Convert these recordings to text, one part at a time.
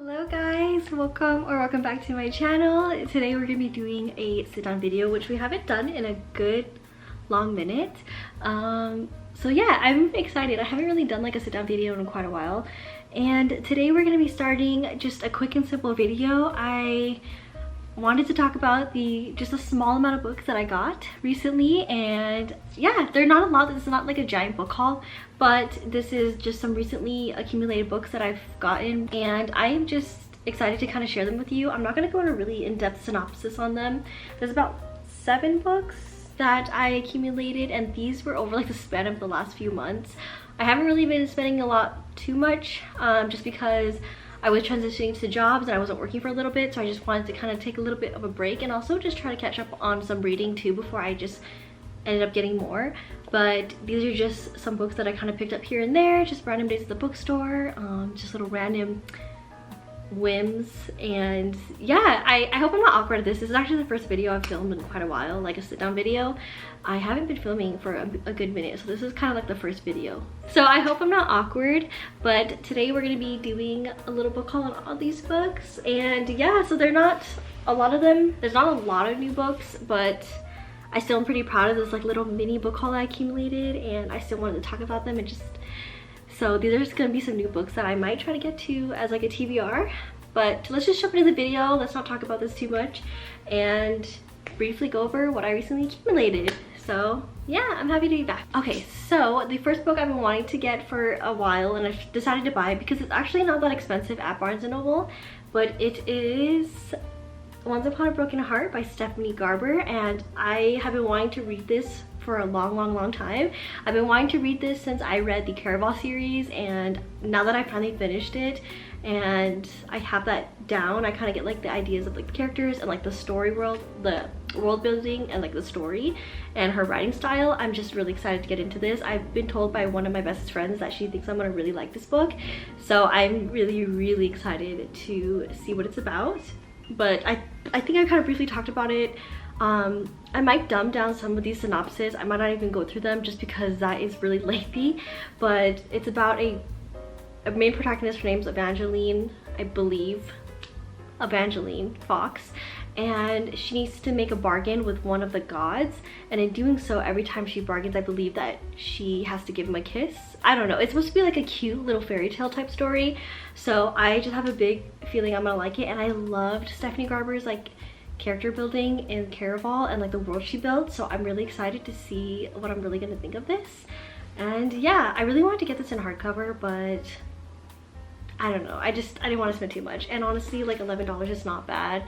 Hello guys, welcome back to my channel. Today we're gonna be doing a sit-down video, which we haven't done in a good long minute. So yeah, I'm excited. I haven't really done like a sit-down video in quite a while, and today we're gonna be starting just a quick and simple video. I wanted to talk about just a small amount of books that I got recently, and yeah, they're not a lot. This is not like a giant book haul, but this is just some recently accumulated books that I've gotten, and I am just excited to kind of share them with you. I'm not going to go into a really in-depth synopsis on them. There's about 7 books that I accumulated, and these were over like the span of the last few months. I haven't really been spending a lot too much, just because I was transitioning to jobs and I wasn't working for a little bit, so I just wanted to kind of take a little bit of a break and also just try to catch up on some reading too before I just ended up getting more. But these are just some books that I kind of picked up here and there, just random days at the bookstore, just little random whims. And yeah, I hope I'm not awkward at this. This is actually the first video I've filmed in quite a while, like a sit-down video. I haven't been filming for a good minute, so this is kind of like the first video. So I hope I'm not awkward, but today we're going to be doing a little book haul on all these books. And yeah, so they're not a lot of them. There's not a lot of new books, but I still am pretty proud of this like little mini book haul I accumulated, and I still wanted to talk about them. And just so these are just gonna be some new books that I might try to get to as like a TBR. But let's just jump into the video. Let's not talk about this too much and briefly go over what I recently accumulated. So yeah, I'm happy to be back. Okay, so the first book I've been wanting to get for a while, and I've decided to buy it because it's actually not that expensive at Barnes & Noble, but it is Once Upon a Broken Heart by Stephanie Garber, and I have been wanting to read this for a long time. I've been wanting to read this since I read the Caraval series, and now that I finally finished it and I have that down, I kind of get like the ideas of like the characters and like the story world, the world building and like the story and her writing style. I'm just really excited to get into this. I've been told by one of my best friends that she thinks I'm gonna really like this book, so I'm really excited to see what it's about. But I think I kind of briefly talked about it. I might dumb down some of these synopses. I might not even go through them just because that is really lengthy. But it's about a main protagonist. Her name's Evangeline, I believe. Evangeline Fox. And she needs to make a bargain with one of the gods, and in doing so, every time she bargains, I believe that she has to give him a kiss. I don't know, it's supposed to be like a cute little fairy tale type story, so I just have a big feeling I'm gonna like it. And I loved Stephanie Garber's like character building in Caraval and like the world she built, so I'm really excited to see what I'm really gonna think of this. And yeah, I really wanted to get this in hardcover, but I don't know, I didn't want to spend too much. And honestly, like $11 is not bad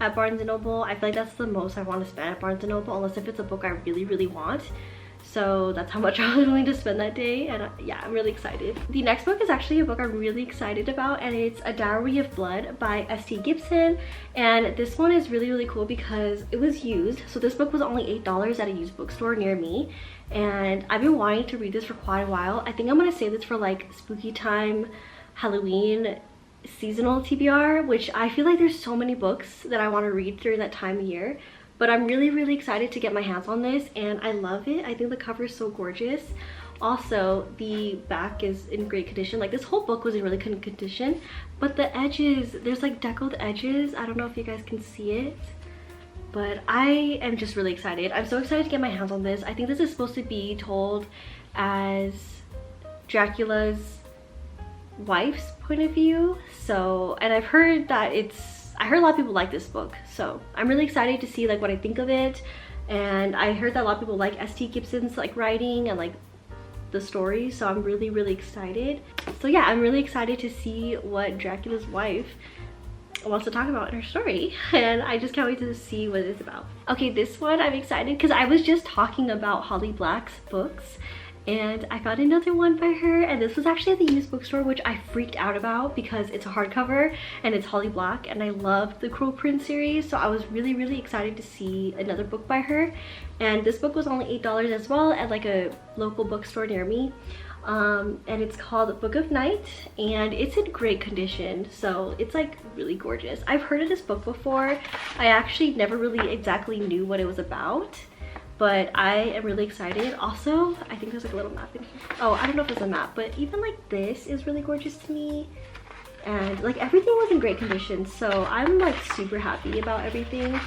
at Barnes & Noble. I feel like that's the most I want to spend at Barnes & Noble, unless if it's a book I really want. So that's how much I was willing to spend that day, and yeah, I'm really excited. The next book is actually a book I'm really excited about, and it's A Dowry of Blood by S.T. Gibson. And this one is really cool because it was used. So this book was only $8 at a used bookstore near me, and I've been wanting to read this for quite a while. I think I'm gonna save this for like spooky time, Halloween, seasonal TBR, which I feel like there's so many books that I want to read during that time of year. But I'm really excited to get my hands on this, and I love it. I think the cover is so gorgeous. Also, the back is in great condition. Like, this whole book was in really good condition, but the edges, there's like deckled edges. I don't know if you guys can see it, but I am just really excited. I'm so excited to get my hands on this. I think this is supposed to be told as Dracula's wife's point of view. So, and I've heard that I heard a lot of people like this book, so I'm really excited to see like what I think of it. And I heard that a lot of people like S.T. Gibson's like writing and like the story, so I'm really excited. So yeah, I'm really excited to see what Dracula's wife wants to talk about in her story, and I just can't wait to see what it's about. Okay, this one I'm excited because I was just talking about Holly Black's books, and I got another one by her, and this was actually at the used bookstore, which I freaked out about because it's a hardcover and it's Holly Black, and I loved the Cruel Prince series, so I was really excited to see another book by her. And this book was only $8 as well at like a local bookstore near me, and it's called Book of Night, and it's in great condition, so it's like really gorgeous. I've heard of this book before. I actually never really exactly knew what it was about, but I am really excited. Also, I think there's like a little map in here. Oh, I don't know if there's a map, but even like this is really gorgeous to me. and like everything was in great condition, so I'm like super happy about everything.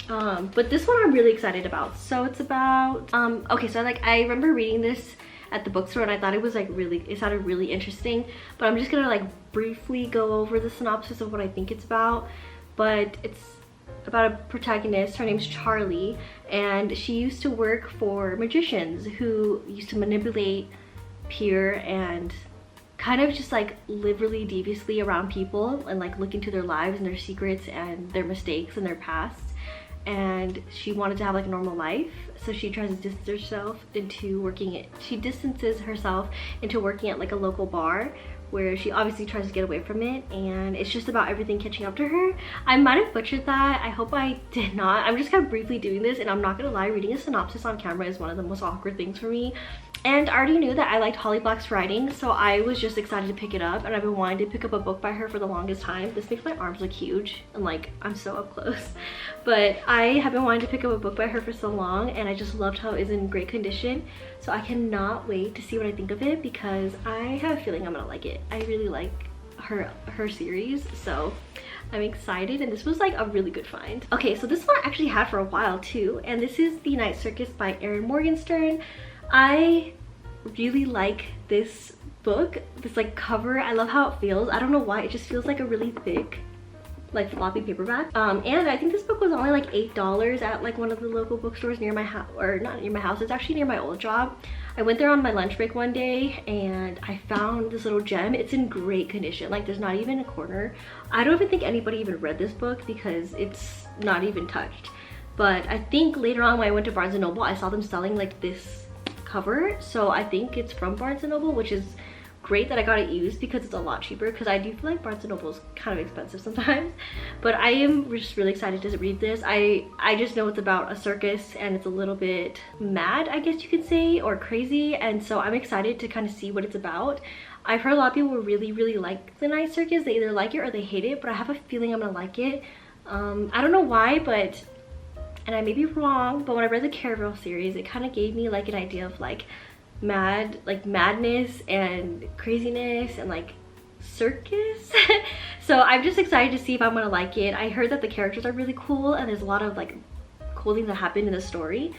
But this one I'm really excited about. So it's about okay, so like I remember reading this at the bookstore and I thought it was like it sounded really interesting, but I'm just gonna like briefly go over the synopsis of what I think it's about. But it's about a protagonist. Her name's Charlie, and she used to work for magicians who used to manipulate, peer, and kind of just like live really deviously around people and like look into their lives and their secrets and their mistakes and their past. And she wanted to have like a normal life, so she tries to distance herself into working at like a local bar, where she obviously tries to get away from it, and it's just about everything catching up to her. I might have butchered that. I hope I did not. I'm just kind of briefly doing this, and I'm not gonna lie, reading a synopsis on camera is one of the most awkward things for me. And I already knew that I liked Holly Black's writing, so I was just excited to pick it up, and I've been wanting to pick up a book by her for the longest time. This makes my arms look huge, and like I'm so up close. But I have been wanting to pick up a book by her for so long, and I just loved how it is in great condition. So I cannot wait to see what I think of it, because I have a feeling I'm gonna like it. I really like her series, so I'm excited, and this was like a really good find. Okay, so this one I actually had for a while too, and this is The Night Circus by Erin Morgenstern. I really like this book, this like cover. I love how it feels. I don't know why, it just feels like a really thick like floppy paperback. And I think this book was only like $8 at like one of the local bookstores near my house, or not near my house, it's actually near my old job. I went there on my lunch break one day and I found this little gem. It's in great condition, like there's not even a corner. I don't even think anybody even read this book because it's not even touched. But I think later on when I went to Barnes & Noble, I saw them selling like this cover, so I think it's from Barnes & Noble, which is great that I got it used because it's a lot cheaper, because I do feel like Barnes & Noble is kind of expensive sometimes. But I am just really excited to read this. I just know it's about a circus, and it's a little bit mad, I guess you could say, or crazy, and so I'm excited to kind of see what it's about. I've heard a lot of people really like The Night Circus. They either like it or they hate it, but I have a feeling I'm gonna like it. I don't know why, but, and I may be wrong, but when I read the Caravel series, it kind of gave me like an idea of like madness and craziness and like circus. So I'm just excited to see if I'm gonna like it. I heard that the characters are really cool, and there's a lot of like cool things that happen in the story,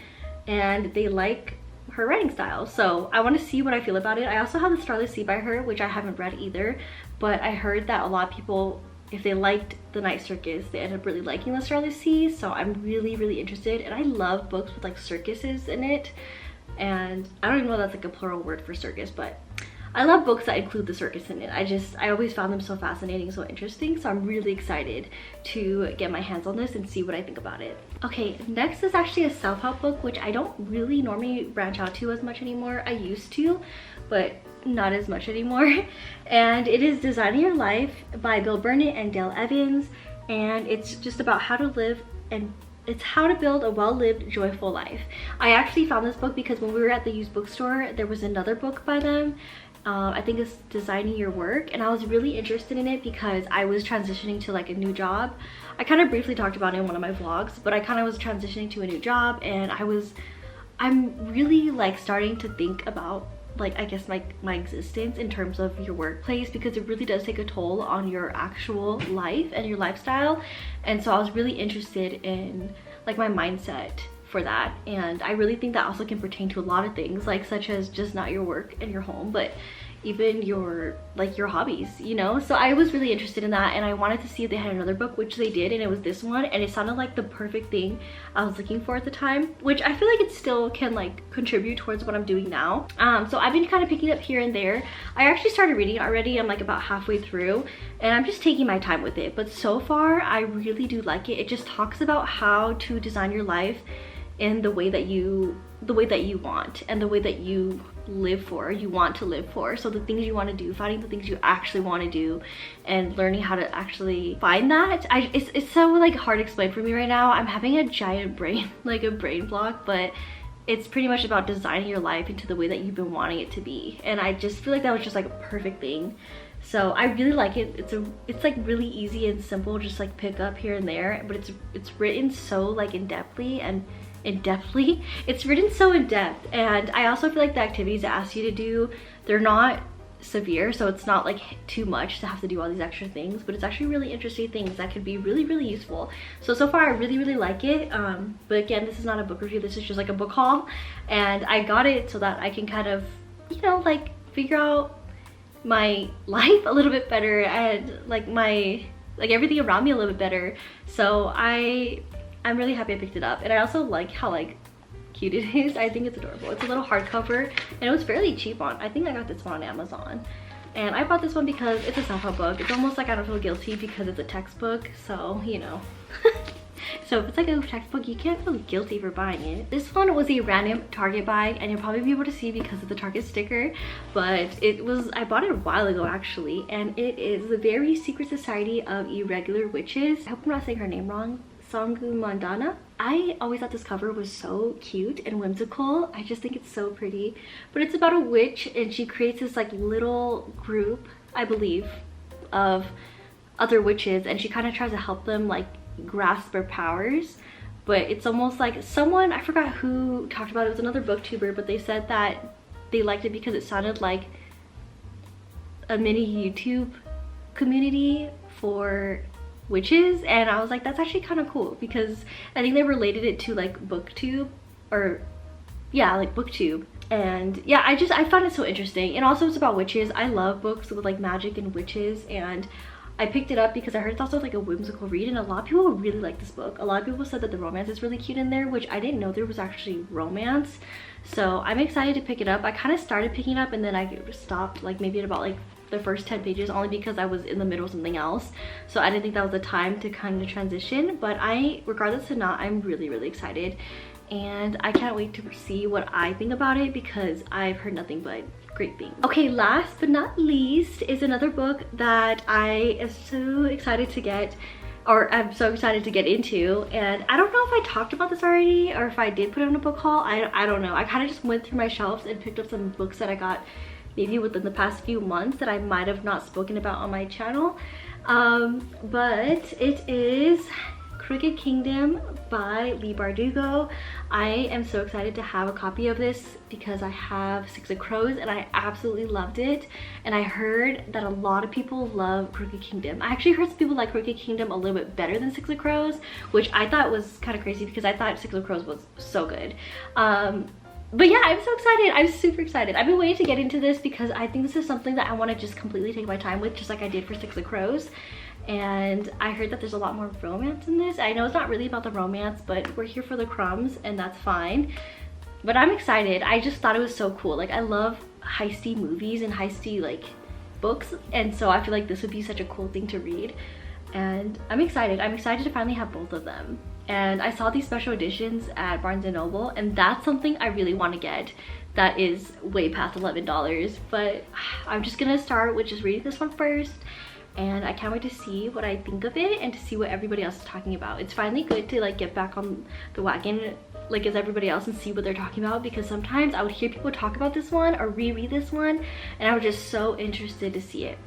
and they like her writing style, so I want to see what I feel about it. I also have The Starless Sea by her, which I haven't read either, but I heard that a lot of people, if they liked The Night Circus, they ended up really liking The Starless Sea, so I'm really interested. And I love books with like circuses in it, and I don't even know if that's like a plural word for circus, but I love books that include the circus in it. I always found them so fascinating, so interesting, so I'm really excited to get my hands on this and see what I think about it. Okay, next is actually a self-help book, which I don't really normally branch out to as much anymore. I used to, but not as much anymore. And it is Designing Your Life by Bill Burnett and Dale Evans, and it's just about how to live, and it's how to build a well-lived, joyful life. I actually found this book because when we were at the used bookstore, there was another book by them. I think it's Designing Your Work, and I was really interested in it because I was transitioning to like a new job. I kind of briefly talked about it in one of my vlogs, but I kind of was transitioning to a new job, and I'm really like starting to think about like, I guess my existence in terms of your workplace, because it really does take a toll on your actual life and your lifestyle. And so I was really interested in like my mindset for that, and I really think that also can pertain to a lot of things, like such as just not your work and your home, but even your like your hobbies, you know. So I was really interested in that, and I wanted to see if they had another book, which they did, and it was this one, and it sounded like the perfect thing I was looking for at the time, which I feel like it still can like contribute towards what I'm doing now. So I've been kind of picking up here and there. I actually started reading it already. I'm like about halfway through, and I'm just taking my time with it, but so far I really do like it. It just talks about how to design your life in the way that you want, and the way that you want to live for. So the things you want to do, finding the things you actually want to do, and learning how to actually find that. It's so like hard to explain for me right now. I'm having a giant brain, like a brain block, but it's pretty much about designing your life into the way that you've been wanting it to be. And I just feel like that was just like a perfect thing. So I really like it. It's like really easy and simple, just like pick up here and there, but it's written so like it's written so in depth. And I also feel like the activities it asks you to do, they're not severe, so it's not like too much to have to do all these extra things, but it's actually really interesting things that could be really useful. So far I really like it. But again, this is not a book review, this is just like a book haul, and I got it so that I can kind of, you know, like figure out my life a little bit better and like everything around me a little bit better. So I'm really happy I picked it up, and I also like how like cute it is. I think it's adorable. It's a little hardcover and it was fairly cheap on, I think I got this one on Amazon, and I bought this one because it's a self-help book. It's almost like I don't feel guilty because it's a textbook, so you know. So if it's like a textbook, you can't feel guilty for buying it. This one was a random Target buy, and you'll probably be able to see because of the Target sticker, but I bought it a while ago actually, and it is the Very Secret Society of Irregular Witches. I hope I'm not saying her name wrong. Sangu Mandana. I always thought this cover was so cute and whimsical. I just think it's so pretty. But it's about a witch, and she creates this like little group, I believe, of other witches, and she kind of tries to help them like grasp their powers. But it's almost like someone, I forgot who talked about it, was another booktuber, but they said that they liked it because it sounded like a mini YouTube community for witches, and I was like, that's actually kind of cool, because I think they related it to like booktube, or yeah, like booktube. And yeah, I found it so interesting, and also it's about witches. I love books with like magic and witches, and I picked it up because I heard it's also like a whimsical read, and a lot of people really like this book. A lot of people said that the romance is really cute in there, which I didn't know there was actually romance. So I'm excited to pick it up. I kind of started picking it up and then I stopped like maybe at about like the first 10 pages, only because I was in the middle of something else, so I didn't think that was the time to kind of transition. But regardless of not, I'm really excited, and I can't wait to see what I think about it because I've heard nothing but great things. Okay, last but not least is another book that I am so excited to get, or I'm so excited to get into, and I don't know if I talked about this already or if I did put it on a book haul. I don't know. I kind of just went through my shelves and picked up some books that I got maybe within the past few months that I might have not spoken about on my channel. But it is Crooked Kingdom by Leigh Bardugo. I am so excited to have a copy of this because I have Six of Crows and I absolutely loved it, and I heard that a lot of people love Crooked Kingdom. I actually heard some people like Crooked Kingdom a little bit better than Six of Crows, which I thought was kind of crazy because I thought Six of Crows was so good. But yeah, I'm so excited. I'm super excited. I've been waiting to get into this because I think this is something that I want to just completely take my time with, just like I did for Six of Crows. And I heard that there's a lot more romance in this. I know it's not really about the romance, but we're here for the crumbs, and that's fine. But I'm excited. I just thought it was so cool. Like, I love heisty movies and heisty like books, and so I feel like this would be such a cool thing to read. And I'm excited. I'm excited to finally have both of them. And I saw these special editions at Barnes & Noble, and that's something I really want to get. That is way past $11, but I'm just gonna start with just reading this one first, and I can't wait to see what I think of it and to see what everybody else is talking about. It's finally good to like get back on the wagon like as everybody else and see what they're talking about, because sometimes I would hear people talk about this one or reread this one and I was just so interested to see it.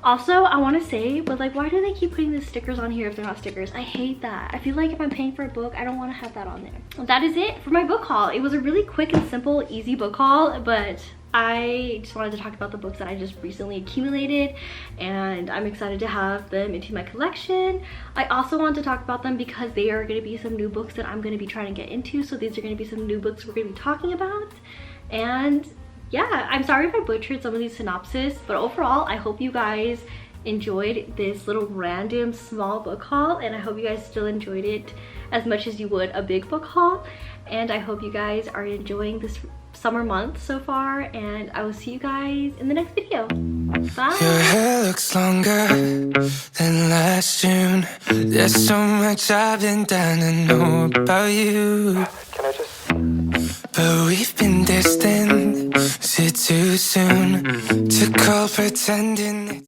Also, I want to say, but like, why do they keep putting the stickers on here if they're not stickers? I hate that. I feel like if I'm paying for a book, I don't want to have that on there. That is it for my book haul. It was a really quick and simple, easy book haul, but I just wanted to talk about the books that I just recently accumulated, and I'm excited to have them into my collection. I also want to talk about them because they are going to be some new books that I'm going to be trying to get into, so these are going to be some new books we're going to be talking about. And yeah, I'm sorry if I butchered some of these synopses, but overall I hope you guys enjoyed this little random small book haul, and I hope you guys still enjoyed it as much as you would a big book haul. And I hope you guys are enjoying this summer month so far, and I will see you guys in the next video. Bye. Your hair looks longer than last June. There's so much I've been dying to know about you. Can I just... But we've been distant, is it too soon to call pretending?